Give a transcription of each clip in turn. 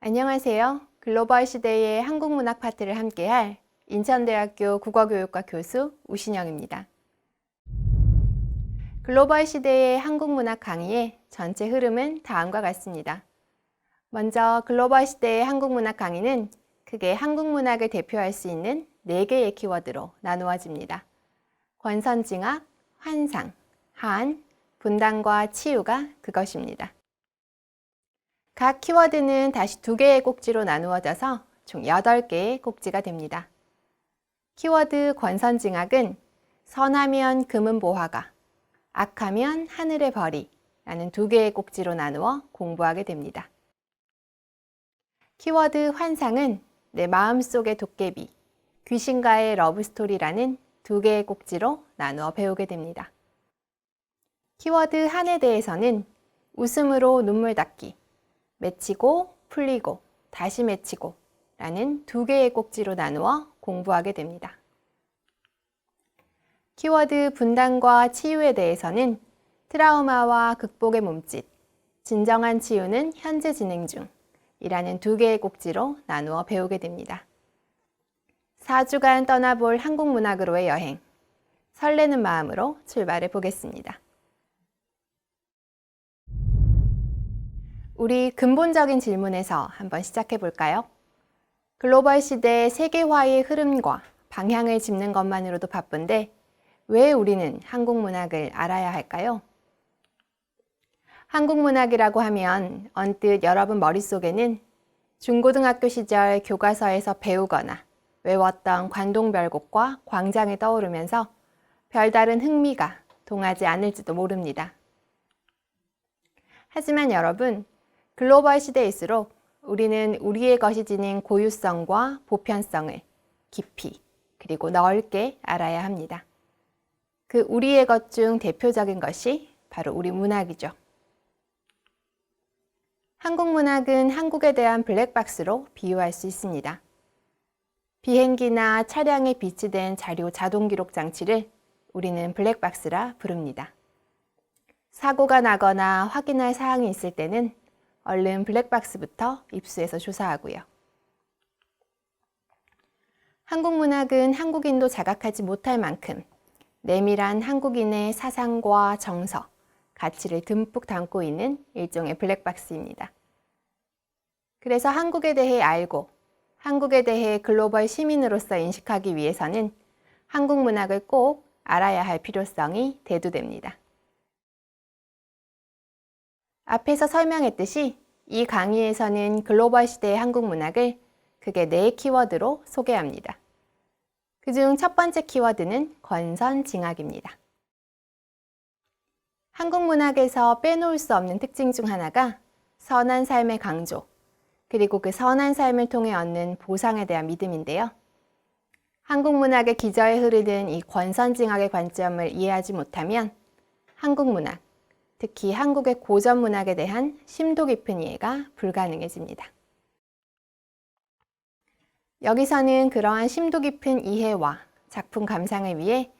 안녕하세요. 글로벌 시대의 한국문학 파트를 함께할 인천대학교 국어교육과 교수 우신영입니다. 글로벌 시대의 한국문학 강의의 전체 흐름은 다음과 같습니다. 먼저 글로벌 시대의 한국문학 강의는 크게 한국문학을 대표할 수 있는 4개의 키워드로 나누어집니다. 권선징악, 환상, 한, 분단과 치유가 그것입니다. 각 키워드는 다시 2개의 꼭지로 나누어져서 총 8개의 꼭지가 됩니다. 키워드 권선징악은 선하면 금은보화가, 악하면 하늘의 벌이 라는 2개의 꼭지로 나누어 공부하게 됩니다. 키워드 환상은 내 마음속의 도깨비, 귀신과의 러브스토리라는 2개의 꼭지로 나누어 배우게 됩니다. 키워드 한에 대해서는 웃음으로 눈물 닦기, 맺히고 풀리고 다시 맺히고 라는 2개의 꼭지로 나누어 공부하게 됩니다. 키워드 분단과 치유에 대해서는 트라우마와 극복의 몸짓, 진정한 치유는 현재 진행 중 이라는 2개의 꼭지로 나누어 배우게 됩니다. 4주간 떠나볼 한국문학으로의 여행, 설레는 마음으로 출발해 보겠습니다. 우리 근본적인 질문에서 한번 시작해 볼까요? 글로벌 시대 세계화의 흐름과 방향을 짚는 것만으로도 바쁜데 왜 우리는 한국문학을 알아야 할까요? 한국문학이라고 하면 언뜻 여러분 머릿속에는 중고등학교 시절 교과서에서 배우거나 외웠던 관동별곡과 광장이 떠오르면서 별다른 흥미가 동하지 않을지도 모릅니다. 하지만 여러분, 글로벌 시대일수록 우리는 우리의 것이 지닌 고유성과 보편성을 깊이 그리고 넓게 알아야 합니다. 그 우리의 것 중 대표적인 것이 바로 우리 문학이죠. 한국 문학은 한국에 대한 블랙박스로 비유할 수 있습니다. 비행기나 차량에 비치된 자료 자동 기록 장치를 우리는 블랙박스라 부릅니다. 사고가 나거나 확인할 사항이 있을 때는 얼른 블랙박스부터 입수해서 조사하고요. 한국 문학은 한국인도 자각하지 못할 만큼 내밀한 한국인의 사상과 정서, 가치를 듬뿍 담고 있는 일종의 블랙박스입니다. 그래서 한국에 대해 알고 한국에 대해 글로벌 시민으로서 인식하기 위해서는 한국 문학을 꼭 알아야 할 필요성이 대두됩니다. 앞에서 설명했듯이 이 강의에서는 글로벌 시대의 한국 문학을 크게 4 키워드로 소개합니다. 그중 첫 번째 키워드는 권선징악입니다. 한국 문학에서 빼놓을 수 없는 특징 중 하나가 선한 삶의 강조, 그리고 그 선한 삶을 통해 얻는 보상에 대한 믿음인데요. 한국 문학의 기저에 흐르는 이 권선징악의 관점을 이해하지 못하면 한국 문학, 특히 한국의 고전 문학에 대한 심도 깊은 이해가 불가능해집니다. 여기서는 그러한 심도 깊은 이해와 작품 감상을 위해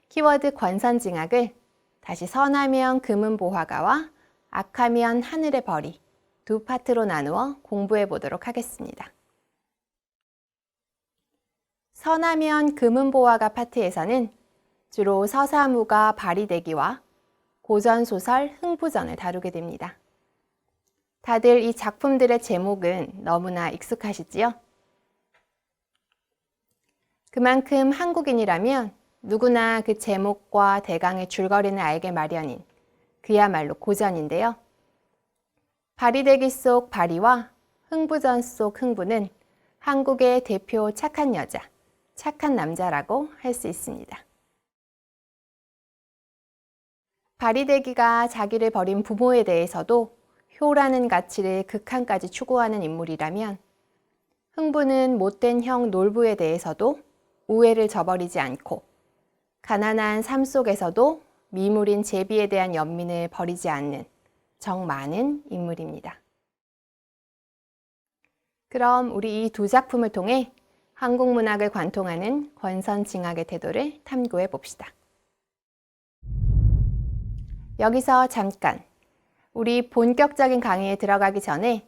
키워드 권선징악을 다시 선하면 금은보화가와 악하면 하늘의 벌이 2 파트로 나누어 공부해 보도록 하겠습니다. 선하면 금은보화가 파트에서는 주로 서사무가 발휘되기와 고전소설 흥부전을 다루게 됩니다. 다들 이 작품들의 제목은 너무나 익숙하시지요? 그만큼 한국인이라면 누구나 그 제목과 대강의 줄거리는 알게 마련인 그야말로 고전인데요. 발휘되기 속 발휘와 흥부전 속 흥부는 한국의 대표 착한 여자, 착한 남자라고 할 수 있습니다. 발휘되기가 자기를 버린 부모에 대해서도 효라는 가치를 극한까지 추구하는 인물이라면 흥부는 못된 형 놀부에 대해서도 우애를 저버리지 않고 가난한 삶 속에서도 미물인 제비에 대한 연민을 버리지 않는 정 많은 인물입니다. 그럼 우리 이 2 작품을 통해 한국 문학을 관통하는 권선징악의 태도를 탐구해 봅시다. 여기서 잠깐 우리 본격적인 강의에 들어가기 전에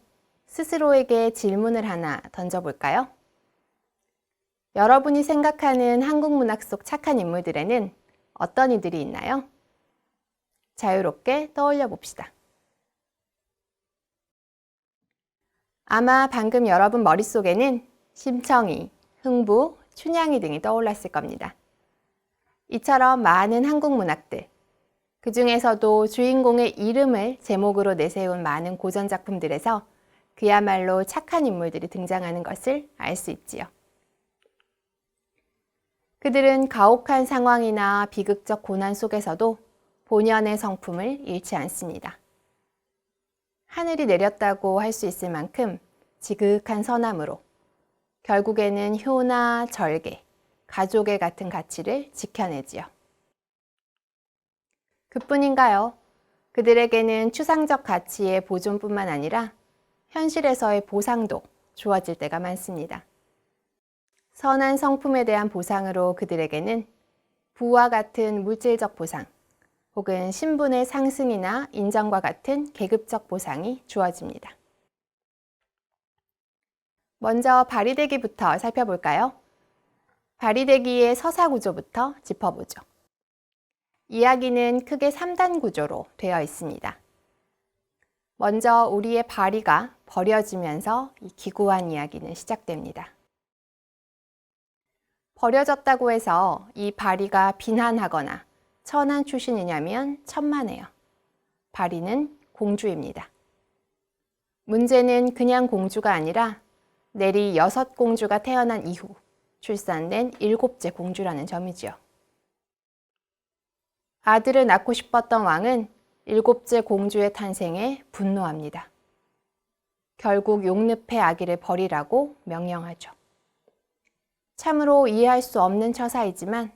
스스로에게 질문을 하나 던져볼까요? 여러분이 생각하는 한국 문학 속 착한 인물들에는 어떤 이들이 있나요? 자유롭게 떠올려 봅시다. 아마 방금 여러분 머릿속에는 심청이, 흥부, 춘향이 등이 떠올랐을 겁니다. 이처럼 많은 한국 문학들, 그 중에서도 주인공의 이름을 제목으로 내세운 많은 고전 작품들에서 그야말로 착한 인물들이 등장하는 것을 알 수 있지요. 그들은 가혹한 상황이나 비극적 고난 속에서도 본연의 성품을 잃지 않습니다. 하늘이 내렸다고 할 수 있을 만큼 지극한 선함으로 결국에는 효나 절개, 가족의 같은 가치를 지켜내지요. 그뿐인가요? 그들에게는 추상적 가치의 보존뿐만 아니라 현실에서의 보상도 주어질 때가 많습니다. 선한 성품에 대한 보상으로 그들에게는 부와 같은 물질적 보상, 혹은 신분의 상승이나 인정과 같은 계급적 보상이 주어집니다. 먼저 바리대기부터 살펴볼까요? 바리대기의 서사 구조부터 짚어보죠. 이야기는 크게 3단 구조로 되어 있습니다. 먼저 우리의 바리가 버려지면서 이 기구한 이야기는 시작됩니다. 버려졌다고 해서 이 바리가 비난하거나 천한 출신이냐면 천만에요. 바리는 공주입니다. 문제는 그냥 공주가 아니라 내리 6공주가 태어난 이후 출산된 7째 공주라는 점이지요. 아들을 낳고 싶었던 왕은 7째 공주의 탄생에 분노합니다. 결국 용늪의 아기를 버리라고 명령하죠. 참으로 이해할 수 없는 처사이지만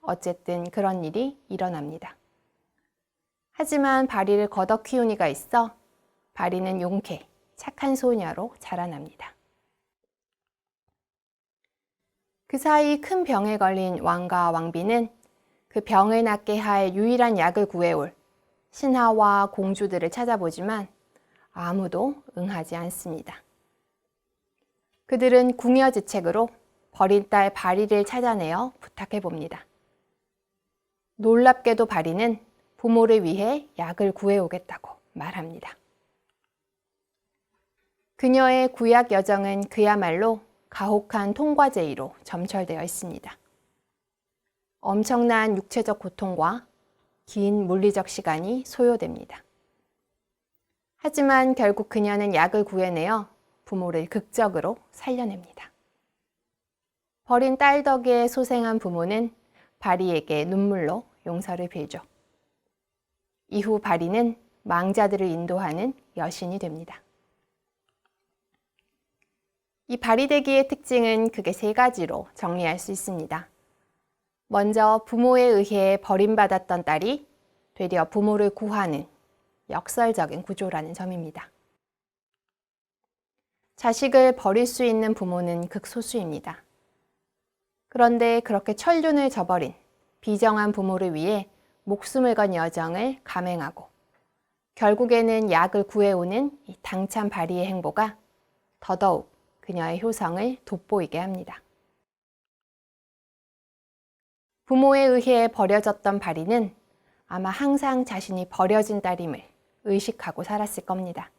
어쨌든 그런 일이 일어납니다. 하지만 바리를 걷어 키운 이가 있어 바리는 용케, 착한 소녀로 자라납니다. 그 사이 큰 병에 걸린 왕과 왕비는 그 병을 낫게 할 유일한 약을 구해올 신하와 공주들을 찾아보지만 아무도 응하지 않습니다. 그들은 궁여지책으로 버린 딸 바리를 찾아내어 부탁해 봅니다. 놀랍게도 바리는 부모를 위해 약을 구해오겠다고 말합니다. 그녀의 구약 여정은 그야말로 가혹한 통과제의로 점철되어 있습니다. 엄청난 육체적 고통과 긴 물리적 시간이 소요됩니다. 하지만 결국 그녀는 약을 구해내어 부모를 극적으로 살려냅니다. 버린 딸 덕에 소생한 부모는 바리에게 눈물로 용서를 빌죠. 이후 바리는 망자들을 인도하는 여신이 됩니다. 이 바리되기의 특징은 크게 3가지로 정리할 수 있습니다. 먼저 부모에 의해 버림받았던 딸이 되려 부모를 구하는 역설적인 구조라는 점입니다. 자식을 버릴 수 있는 부모는 극소수입니다. 그런데 그렇게 천륜을 저버린 비정한 부모를 위해 목숨을 건 여정을 감행하고 결국에는 약을 구해오는 이 당찬 바리의 행보가 더더욱 그녀의 효성을 돋보이게 합니다. 부모에 의해 버려졌던 바리는 아마 항상 자신이 버려진 딸임을 의식하고 살았을 겁니다.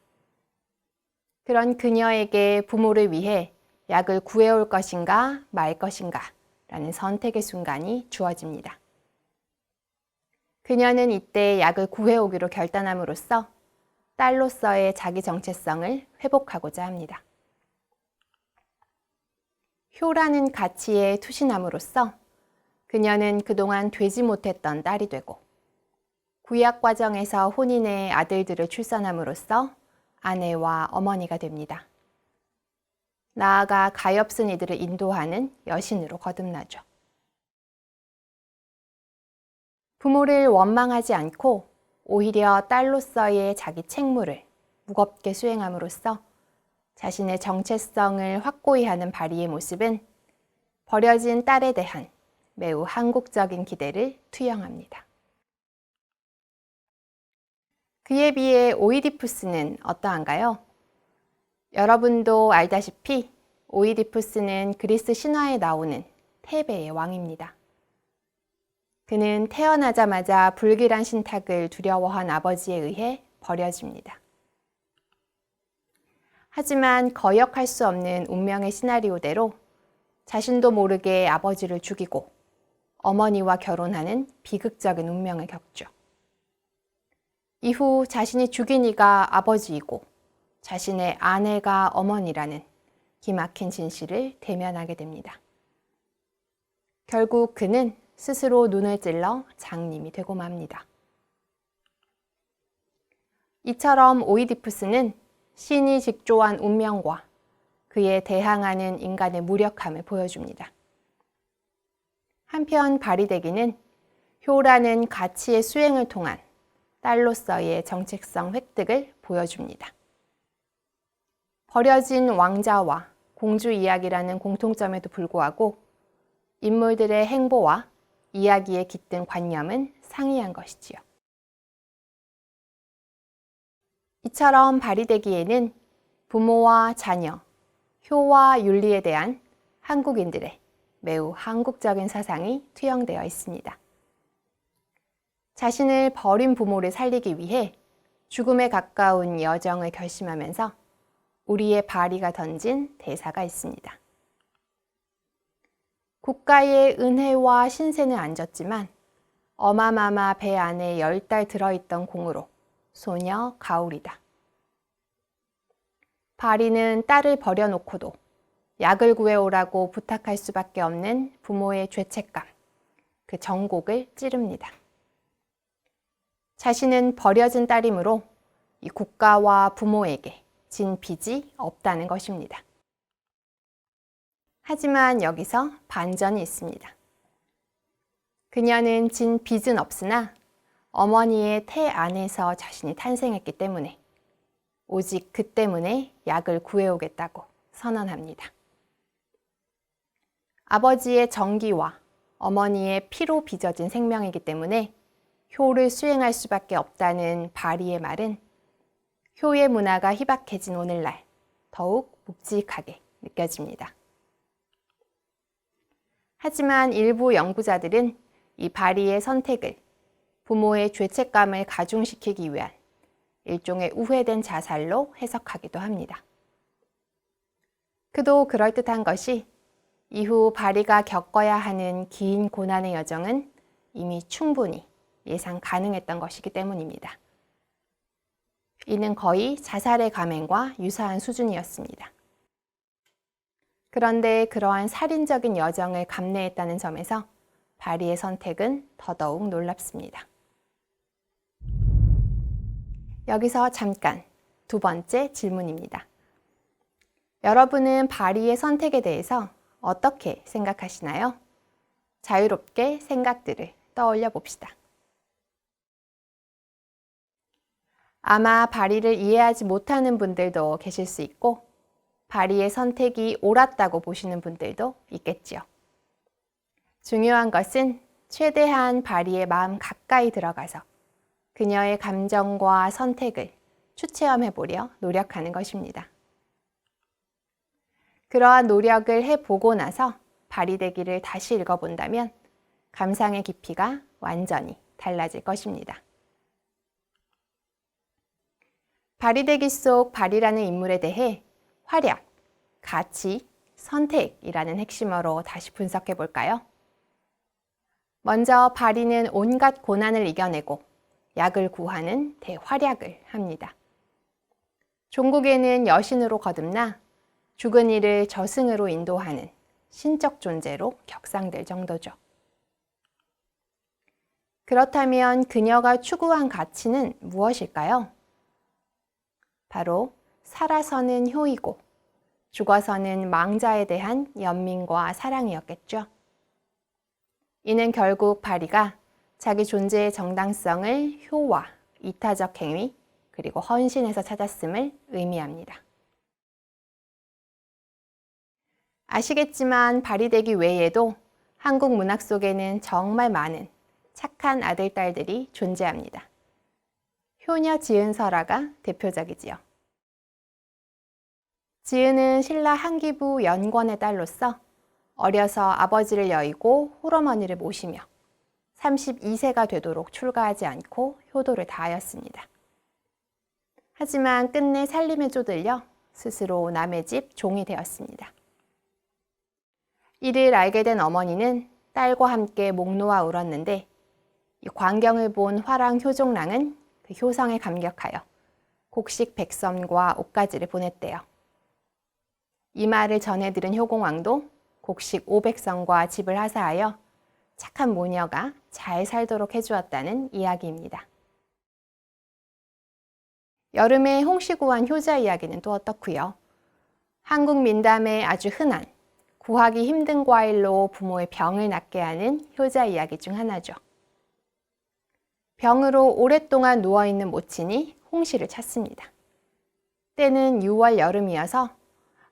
그런 그녀에게 부모를 위해 약을 구해올 것인가 말 것인가 라는 선택의 순간이 주어집니다. 그녀는 이때 약을 구해오기로 결단함으로써 딸로서의 자기 정체성을 회복하고자 합니다. 효라는 가치에 투신함으로써 그녀는 그동안 되지 못했던 딸이 되고 구약 과정에서 혼인의 아들들을 출산함으로써 아내와 어머니가 됩니다. 나아가 가엾은 이들을 인도하는 여신으로 거듭나죠. 부모를 원망하지 않고 오히려 딸로서의 자기 책무를 무겁게 수행함으로써 자신의 정체성을 확고히 하는 바리의 모습은 버려진 딸에 대한 매우 한국적인 기대를 투영합니다. 그에 비해 오이디푸스는 어떠한가요? 여러분도 알다시피 오이디푸스는 그리스 신화에 나오는 테베의 왕입니다. 그는 태어나자마자 불길한 신탁을 두려워한 아버지에 의해 버려집니다. 하지만 거역할 수 없는 운명의 시나리오대로 자신도 모르게 아버지를 죽이고 어머니와 결혼하는 비극적인 운명을 겪죠. 이후 자신이 죽인 이가 아버지이고 자신의 아내가 어머니라는 기막힌 진실을 대면하게 됩니다. 결국 그는 스스로 눈을 찔러 장님이 되고 맙니다. 이처럼 오이디푸스는 신이 직조한 운명과 그에 대항하는 인간의 무력함을 보여줍니다. 한편 바리대기는 효라는 가치의 수행을 통한 딸로서의 정체성 획득을 보여줍니다. 버려진 왕자와 공주 이야기라는 공통점에도 불구하고 인물들의 행보와 이야기에 깃든 관념은 상이한 것이지요. 이처럼 바리대기에는 부모와 자녀, 효와 윤리에 대한 한국인들의 매우 한국적인 사상이 투영되어 있습니다. 자신을 버린 부모를 살리기 위해 죽음에 가까운 여정을 결심하면서 우리의 바리가 던진 대사가 있습니다. 국가의 은혜와 신세는 안 졌지만 어마마마 배 안에 10달 들어있던 공으로 소녀 가울이다. 바리는 딸을 버려놓고도 약을 구해오라고 부탁할 수밖에 없는 부모의 죄책감, 그 정곡을 찌릅니다. 자신은 버려진 딸이므로 이 국가와 부모에게 진 빚이 없다는 것입니다. 하지만 여기서 반전이 있습니다. 그녀는 진 빚은 없으나 어머니의 태 안에서 자신이 탄생했기 때문에 오직 그 때문에 약을 구해오겠다고 선언합니다. 아버지의 정기와 어머니의 피로 빚어진 생명이기 때문에 효를 수행할 수밖에 없다는 바리의 말은 효의 문화가 희박해진 오늘날 더욱 묵직하게 느껴집니다. 하지만 일부 연구자들은 이 바리의 선택을 부모의 죄책감을 가중시키기 위한 일종의 우회된 자살로 해석하기도 합니다. 그도 그럴듯한 것이 이후 바리가 겪어야 하는 긴 고난의 여정은 이미 충분히 예상 가능했던 것이기 때문입니다. 이는 거의 자살의 감행과 유사한 수준이었습니다. 그런데 그러한 살인적인 여정을 감내했다는 점에서 바리의 선택은 더더욱 놀랍습니다. 여기서 잠깐 두 번째 질문입니다. 여러분은 바리의 선택에 대해서 어떻게 생각하시나요? 자유롭게 생각들을 떠올려 봅시다. 아마 바리를 이해하지 못하는 분들도 계실 수 있고 바리의 선택이 옳았다고 보시는 분들도 있겠지요. 중요한 것은 최대한 바리의 마음 가까이 들어가서 그녀의 감정과 선택을 추체험해보려 노력하는 것입니다. 그러한 노력을 해보고 나서 바리대기를 다시 읽어본다면 감상의 깊이가 완전히 달라질 것입니다. 바리대기 속 바리라는 인물에 대해 활약, 가치, 선택이라는 핵심어로 다시 분석해 볼까요? 먼저 바리는 온갖 고난을 이겨내고 약을 구하는 대활약을 합니다. 종국에는 여신으로 거듭나 죽은 이를 저승으로 인도하는 신적 존재로 격상될 정도죠. 그렇다면 그녀가 추구한 가치는 무엇일까요? 바로 살아서는 효이고 죽어서는 망자에 대한 연민과 사랑이었겠죠. 이는 결국 바리가 자기 존재의 정당성을 효와 이타적 행위 그리고 헌신에서 찾았음을 의미합니다. 아시겠지만 바리대기 외에도 한국 문학 속에는 정말 많은 착한 아들, 딸들이 존재합니다. 효녀 지은설화가 대표적이지요. 지은은 신라 한기부 연권의 딸로서 어려서 아버지를 여의고 홀어머니를 모시며 32세가 되도록 출가하지 않고 효도를 다하였습니다. 하지만 끝내 살림에 쪼들려 스스로 남의 집 종이 되었습니다. 이를 알게 된 어머니는 딸과 함께 목 놓아 울었는데 이 광경을 본 화랑 효종랑은 그 효성에 감격하여 곡식 100섬과 옷가지를 보냈대요. 이 말을 전해 들은 효공왕도 곡식 500섬과 집을 하사하여 착한 모녀가 잘 살도록 해주었다는 이야기입니다. 여름에 홍시 구한 효자 이야기는 또 어떻고요? 한국 민담에 아주 흔한 구하기 힘든 과일로 부모의 병을 낫게 하는 효자 이야기 중 하나죠. 병으로 오랫동안 누워있는 모친이 홍시를 찾습니다. 때는 6월 여름이어서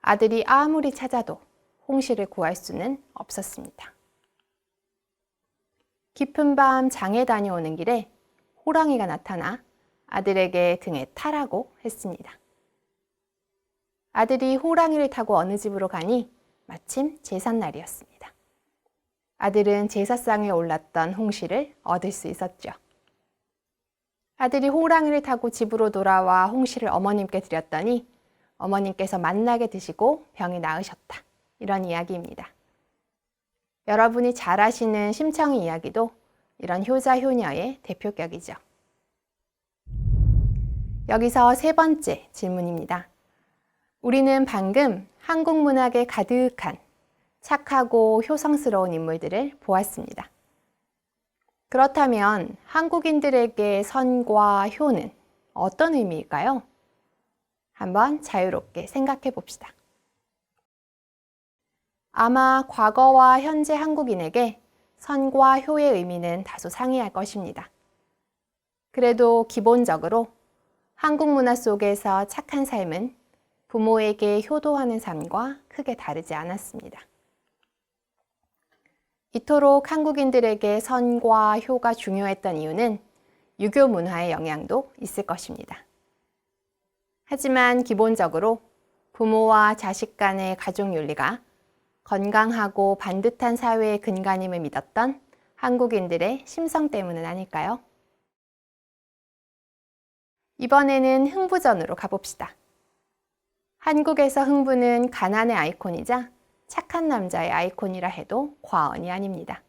아들이 아무리 찾아도 홍시를 구할 수는 없었습니다. 깊은 밤 장에 다녀오는 길에 호랑이가 나타나 아들에게 등에 타라고 했습니다. 아들이 호랑이를 타고 어느 집으로 가니 마침 제삿날이었습니다. 아들은 제사상에 올랐던 홍시를 얻을 수 있었죠. 아들이 호랑이를 타고 집으로 돌아와 홍시를 어머님께 드렸더니 어머님께서 맛나게 드시고 병이 나으셨다. 이런 이야기입니다. 여러분이 잘 아시는 심청이 이야기도 이런 효자 효녀의 대표격이죠. 여기서 세 번째 질문입니다. 우리는 방금 한국 문학에 가득한 착하고 효성스러운 인물들을 보았습니다. 그렇다면 한국인들에게 선과 효는 어떤 의미일까요? 한번 자유롭게 생각해 봅시다. 아마 과거와 현재 한국인에게 선과 효의 의미는 다소 상이할 것입니다. 그래도 기본적으로 한국 문화 속에서 착한 삶은 부모에게 효도하는 삶과 크게 다르지 않았습니다. 이토록 한국인들에게 선과 효가 중요했던 이유는 유교 문화의 영향도 있을 것입니다. 하지만 기본적으로 부모와 자식 간의 가족 윤리가 건강하고 반듯한 사회의 근간임을 믿었던 한국인들의 심성 때문은 아닐까요? 이번에는 흥부전으로 가봅시다. 한국에서 흥부는 가난의 아이콘이자 착한 남자의 아이콘이라 해도 과언이 아닙니다.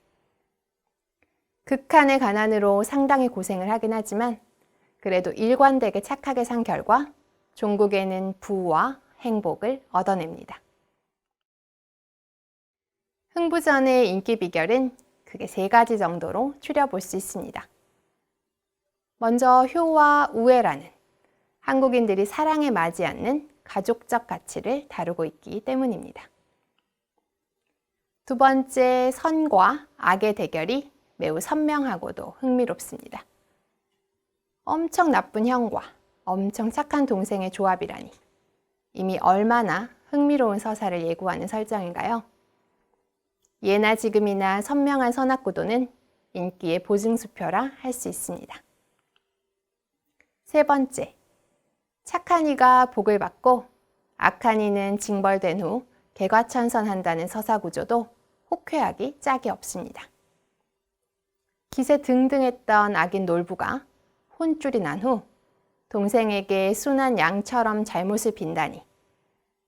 극한의 가난으로 상당히 고생을 하긴 하지만 그래도 일관되게 착하게 산 결과 종국에는 부와 행복을 얻어냅니다. 흥부전의 인기 비결은 크게 세 가지 정도로 추려볼 수 있습니다. 먼저 효와 우애라는 한국인들이 사랑에 맞지 않는 가족적 가치를 다루고 있기 때문입니다. 두 번째, 선과 악의 대결이 매우 선명하고도 흥미롭습니다. 엄청 나쁜 형과 엄청 착한 동생의 조합이라니 이미 얼마나 흥미로운 서사를 예고하는 설정인가요? 예나 지금이나 선명한 선악구도는 인기의 보증수표라 할 수 있습니다. 세 번째, 착한 이가 복을 받고 악한 이는 징벌된 후 개과천선한다는 서사구조도 호쾌하기 짝이 없습니다. 기세 등등했던 악인 놀부가 혼쭐이 난 후 동생에게 순한 양처럼 잘못을 빈다니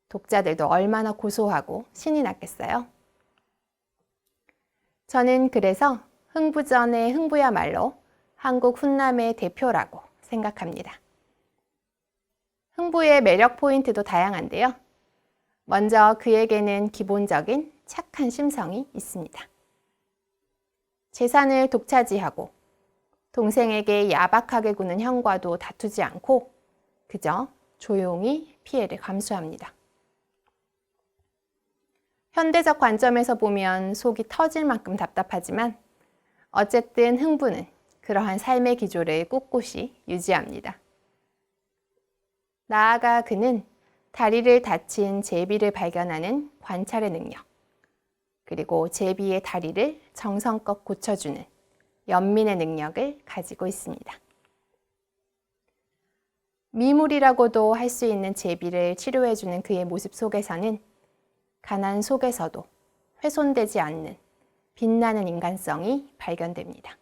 독자들도 얼마나 고소하고 신이 났겠어요? 저는 그래서 흥부전의 흥부야말로 한국 훈남의 대표라고 생각합니다. 흥부의 매력 포인트도 다양한데요. 먼저 그에게는 기본적인 착한 심성이 있습니다. 재산을 독차지하고 동생에게 야박하게 구는 형과도 다투지 않고 그저 조용히 피해를 감수합니다. 현대적 관점에서 보면 속이 터질 만큼 답답하지만 어쨌든 흥부는 그러한 삶의 기조를 꿋꿋이 유지합니다. 나아가 그는 다리를 다친 제비를 발견하는 관찰의 능력, 그리고 제비의 다리를 정성껏 고쳐주는 연민의 능력을 가지고 있습니다. 미물이라고도 할 수 있는 제비를 치료해주는 그의 모습 속에서는 가난 속에서도 훼손되지 않는 빛나는 인간성이 발견됩니다.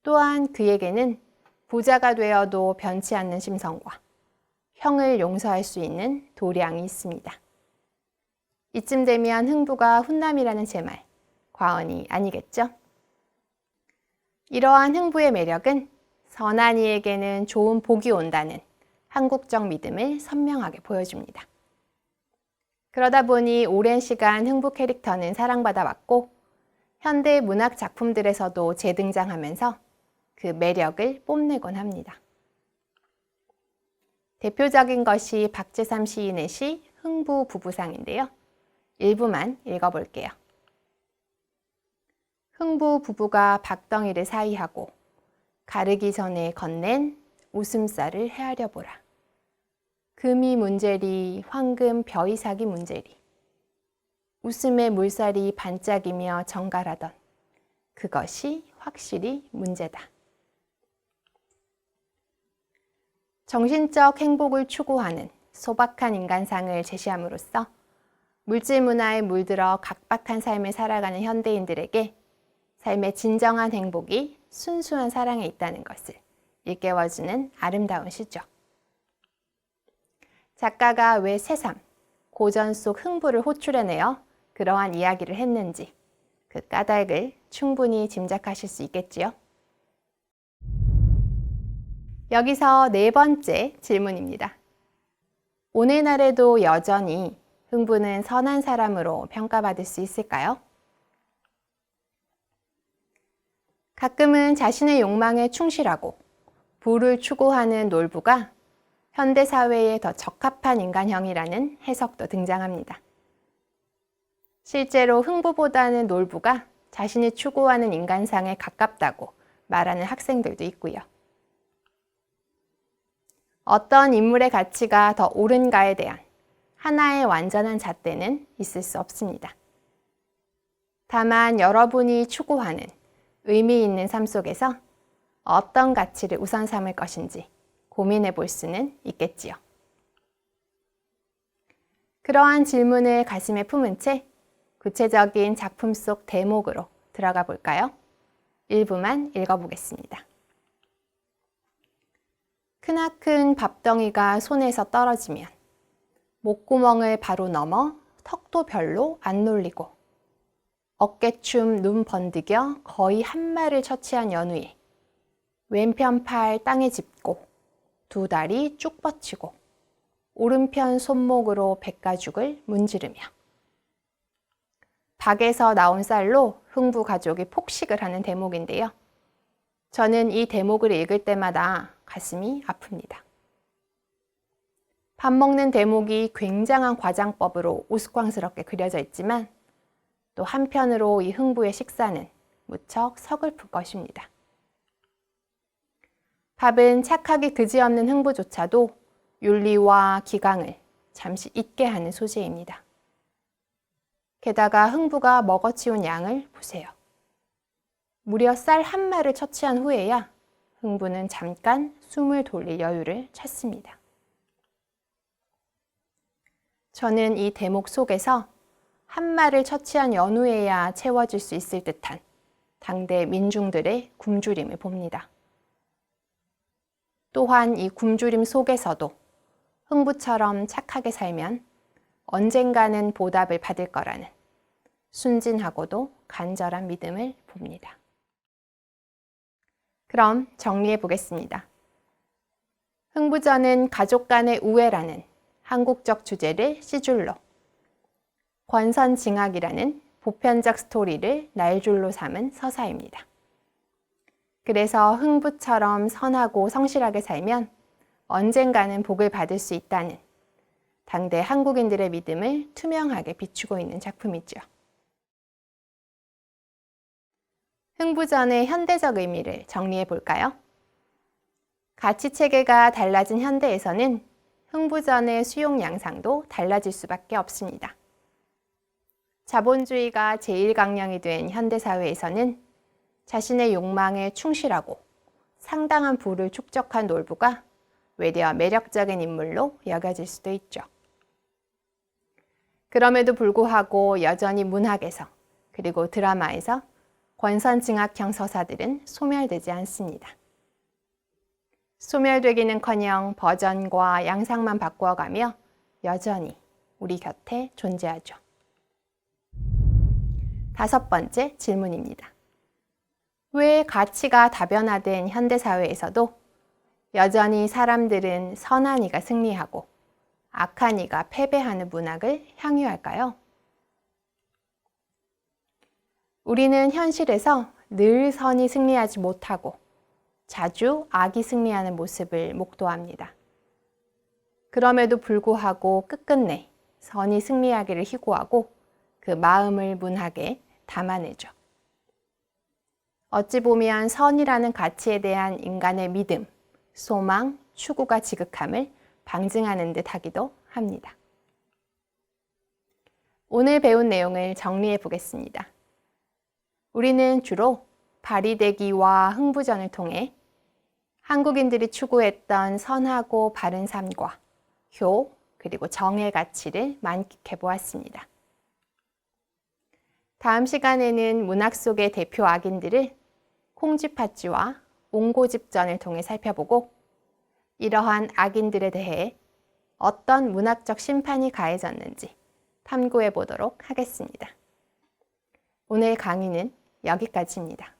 또한 그에게는 부자가 되어도 변치 않는 심성과 형을 용서할 수 있는 도량이 있습니다. 이쯤 되면 흥부가 훈남이라는 제 말, 과언이 아니겠죠? 이러한 흥부의 매력은 선한 이에게는 좋은 복이 온다는 한국적 믿음을 선명하게 보여줍니다. 그러다 보니 오랜 시간 흥부 캐릭터는 사랑받아 왔고 현대 문학 작품들에서도 재등장하면서 그 매력을 뽐내곤 합니다. 대표적인 것이 박재삼 시인의 시 흥부 부부상인데요. 일부만 읽어볼게요. 흥부 부부가 박덩이를 사이하고 가르기 전에 건넨 웃음살을 헤아려 보라. 금이 문제리 황금 벼이삭이 문제리. 웃음의 물살이 반짝이며 정갈하던 그것이 확실히 문제다. 정신적 행복을 추구하는 소박한 인간상을 제시함으로써 물질 문화에 물들어 각박한 삶을 살아가는 현대인들에게 삶의 진정한 행복이 순수한 사랑에 있다는 것을 일깨워주는 아름다운 시죠. 작가가 왜 새삼, 고전 속 흥부를 호출해내어 그러한 이야기를 했는지 그 까닭을 충분히 짐작하실 수 있겠지요. 여기서 네 번째 질문입니다. 오늘날에도 여전히 흥부는 선한 사람으로 평가받을 수 있을까요? 가끔은 자신의 욕망에 충실하고 부를 추구하는 놀부가 현대사회에 더 적합한 인간형이라는 해석도 등장합니다. 실제로 흥부보다는 놀부가 자신이 추구하는 인간상에 가깝다고 말하는 학생들도 있고요. 어떤 인물의 가치가 더 옳은가에 대한 하나의 완전한 잣대는 있을 수 없습니다. 다만 여러분이 추구하는 의미 있는 삶 속에서 어떤 가치를 우선 삼을 것인지 고민해 볼 수는 있겠지요. 그러한 질문을 가슴에 품은 채 구체적인 작품 속 대목으로 들어가 볼까요? 일부만 읽어보겠습니다. 크나큰 밥덩이가 손에서 떨어지면 목구멍을 바로 넘어 턱도 별로 안 놀리고 어깨춤 눈 번득여 거의 한 마를 처치한 연후에 왼편 팔 땅에 짚고 두 다리 쭉 뻗치고 오른편 손목으로 백가죽을 문지르며 박에서 나온 쌀로 흥부 가족이 폭식을 하는 대목인데요. 저는 이 대목을 읽을 때마다 가슴이 아픕니다. 밥 먹는 대목이 굉장한 과장법으로 우스꽝스럽게 그려져 있지만 또 한편으로 이 흥부의 식사는 무척 서글픈 것입니다. 밥은 착하기 그지없는 흥부조차도 윤리와 기강을 잠시 잊게 하는 소재입니다. 게다가 흥부가 먹어치운 양을 보세요. 무려 쌀 한 마를 처치한 후에야 흥부는 잠깐 숨을 돌릴 여유를 찾습니다. 저는 이 대목 속에서 한 마를 처치한 연후에야 채워질 수 있을 듯한 당대 민중들의 굶주림을 봅니다. 또한 이 굶주림 속에서도 흥부처럼 착하게 살면 언젠가는 보답을 받을 거라는 순진하고도 간절한 믿음을 봅니다. 그럼 정리해 보겠습니다. 흥부전은 가족 간의 우애라는 한국적 주제를 시줄로, 권선징악이라는 보편적 스토리를 날줄로 삼은 서사입니다. 그래서 흥부처럼 선하고 성실하게 살면 언젠가는 복을 받을 수 있다는 당대 한국인들의 믿음을 투명하게 비추고 있는 작품이죠. 흥부전의 현대적 의미를 정리해 볼까요? 가치체계가 달라진 현대에서는 흥부전의 수용 양상도 달라질 수밖에 없습니다. 자본주의가 제1강령이 된 현대사회에서는 자신의 욕망에 충실하고 상당한 부를 축적한 놀부가 외려 매력적인 인물로 여겨질 수도 있죠. 그럼에도 불구하고 여전히 문학에서 그리고 드라마에서 권선징악형 서사들은 소멸되지 않습니다. 소멸되기는커녕 버전과 양상만 바꾸어가며 여전히 우리 곁에 존재하죠. 5번째 질문입니다. 왜 가치가 다변화된 현대사회에서도 여전히 사람들은 선한 이가 승리하고 악한 이가 패배하는 문학을 향유할까요? 우리는 현실에서 늘 선이 승리하지 못하고 자주 악이 승리하는 모습을 목도합니다. 그럼에도 불구하고 끝끝내 선이 승리하기를 희구하고 그 마음을 문학에 담아내죠. 어찌 보면 선이라는 가치에 대한 인간의 믿음, 소망, 추구가 지극함을 방증하는 듯 하기도 합니다. 오늘 배운 내용을 정리해 보겠습니다. 우리는 주로 발휘대기와 흥부전을 통해 한국인들이 추구했던 선하고 바른 삶과 효, 그리고 정의 가치를 만끽해 보았습니다. 다음 시간에는 문학 속의 대표 악인들을 콩쥐팥쥐와 옹고집전을 통해 살펴보고 이러한 악인들에 대해 어떤 문학적 심판이 가해졌는지 탐구해 보도록 하겠습니다. 오늘 강의는 여기까지입니다.